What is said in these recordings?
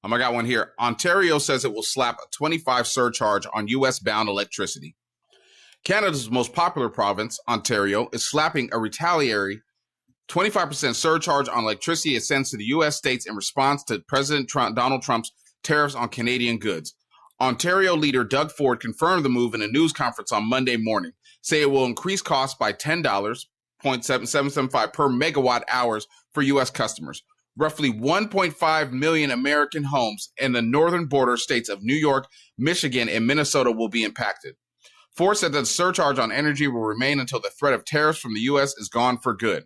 I got one here. Ontario says it will slap a 25 surcharge on U.S.-bound electricity. Canada's most popular province, Ontario, is slapping a retaliatory 25% surcharge on electricity it sends to the U.S. states in response to Donald Trump's tariffs on Canadian goods. Ontario leader Doug Ford confirmed the move in a news conference on Monday morning, saying it will increase costs by $10, 0.775 per megawatt hours for U.S. customers. Roughly 1.5 million American homes in the northern border states of New York, Michigan, and Minnesota will be impacted. Ford said that the surcharge on energy will remain until the threat of tariffs from the U.S. is gone for good.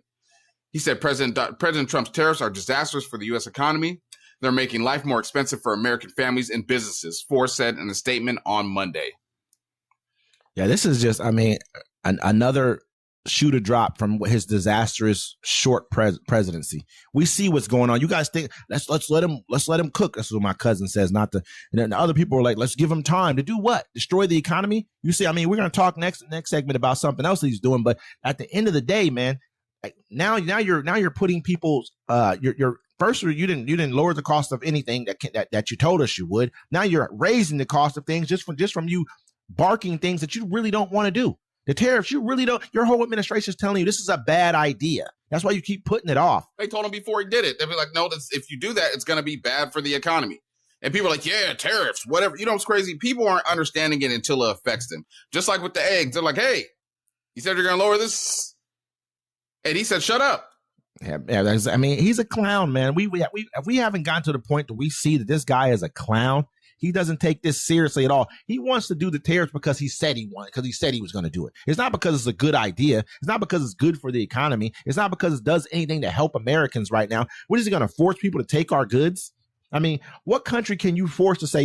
He said President Trump's tariffs are disastrous for the U.S. economy. They're making life more expensive for American families and businesses, Ford said in a statement on Monday. Yeah, this is just, another shoe to drop from his disastrous short presidency. We see what's going on. You guys think let's let him cook. That's what my cousin says. Not to, and then other people are like, let's give him time to do what? Destroy the economy? You see, we're going to talk next segment about something else he's doing. But at the end of the day, man, now you're putting people's your first you didn't lower the cost of anything that you told us you would. Now you're raising the cost of things just from you barking things that you really don't want to do. The tariffs, you really don't. Your whole administration is telling you this is a bad idea. That's why you keep putting it off. They told him before he did it. They'd be like, no, if you do that, it's going to be bad for the economy. And people are like, yeah, tariffs, whatever. You know what's crazy? People aren't understanding it until it affects them. Just like with the eggs. They're like, hey, you said you're going to lower this? And he said, shut up. Yeah, he's a clown, man. We haven't gotten to the point that we see that this guy is a clown. He doesn't take this seriously at all. He wants to do the tariffs because he said he wanted, because he said he was going to do it. It's not because it's a good idea. It's not because it's good for the economy. It's not because it does anything to help Americans right now. What is he going to force people to take our goods? What country can you force to say,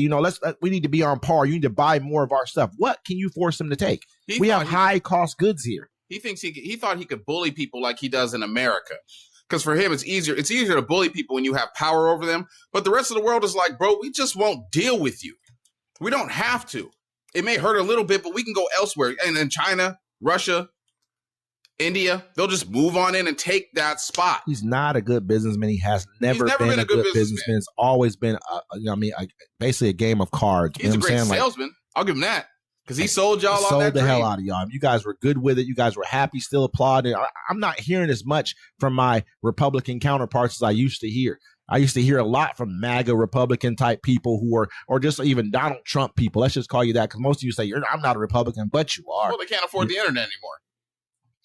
we need to be on par. You need to buy more of our stuff. What can you force them to take? We have high cost goods here. He thinks he thought he could bully people like he does in America. Because for him, it's easier to bully people when you have power over them. But the rest of the world is like, bro, we just won't deal with you. We don't have to. It may hurt a little bit, but we can go elsewhere. And then China, Russia, India, they'll just move on in and take that spot. He's not a good businessman. He has never been a good businessman. It's always been, basically a game of cards. He's a great salesman. I'll give him that. Because he sold y'all on that dream. Hell out of y'all. You guys were good with it. You guys were happy, still applauding. I'm not hearing as much from my Republican counterparts as I used to hear. I used to hear a lot from MAGA Republican type people who are, or just even Donald Trump people. Let's just call you that, because most of you say, I'm not a Republican, but you are. Well, they can't afford the internet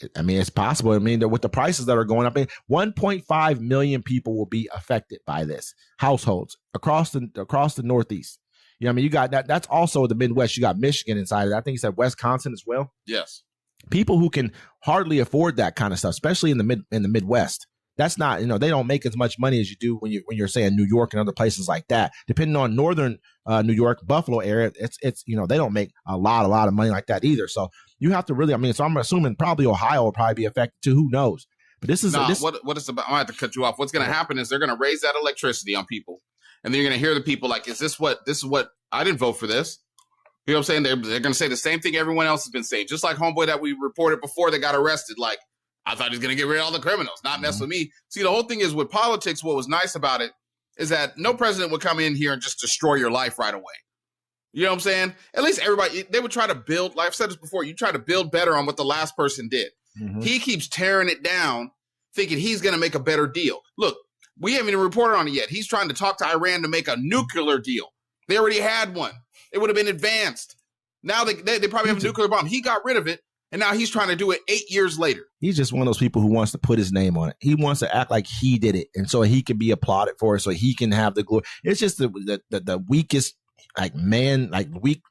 anymore. It's possible. With the prices that are going up, 1.5 million people will be affected by this. Households across the Northeast. You got that. That's also the Midwest. You got Michigan inside of it. I think he said Wisconsin as well. Yes. People who can hardly afford that kind of stuff, especially in the Midwest. That's not, they don't make as much money as you do when you're saying New York and other places like that. Depending on northern New York, Buffalo area, it's they don't make a lot of money like that either. So you have to really, so I'm assuming probably Ohio will probably be affected too. Who knows? But this is what it's about. I have to cut you off. What's going to happen is they're going to raise that electricity on people. And then you're going to hear the people like, this is what I didn't vote for this. You know what I'm saying? They're going to say the same thing everyone else has been saying. Just like homeboy that we reported before they got arrested. Like, I thought he was going to get rid of all the criminals, not mess with me. See, the whole thing is with politics, what was nice about it is that no president would come in here and just destroy your life right away. You know what I'm saying? At least they would try to build, like I've said this before, you try to build better on what the last person did. Mm-hmm. He keeps tearing it down, thinking he's going to make a better deal. Look, we haven't even reported on it yet. He's trying to talk to Iran to make a nuclear deal. They already had one. It would have been advanced. Now they probably have a nuclear bomb. He got rid of it, and now he's trying to do it 8 years later. He's just one of those people who wants to put his name on it. He wants to act like he did it, and so he can be applauded for it, so he can have the glory. It's just the weakest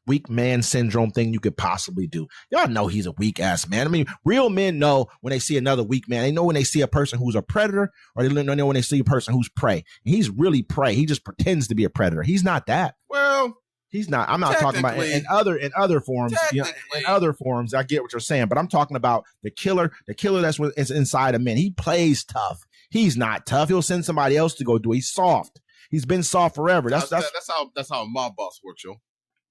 weak man syndrome thing you could possibly do. Y'all know he's a weak ass man. Real men know when they see another weak man. They know when they see a person who's a predator, or they know when they see a person who's prey. And he's really prey. He just pretends to be a predator. He's not that. Well, he's not. I'm not talking about in other forms. In other forms, I get what you're saying, but I'm talking about the killer. The killer is inside of men. He plays tough. He's not tough. He'll send somebody else to go do it. He's soft. He's been soft forever. That's how a mob boss works, yo.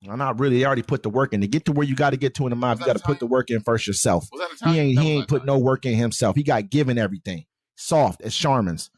Well, not really. They already put the work in. To get to where you got to get to in the mob, you got to put the work in first yourself. He ain't put no work in himself. He got given everything. Soft as Charmin's.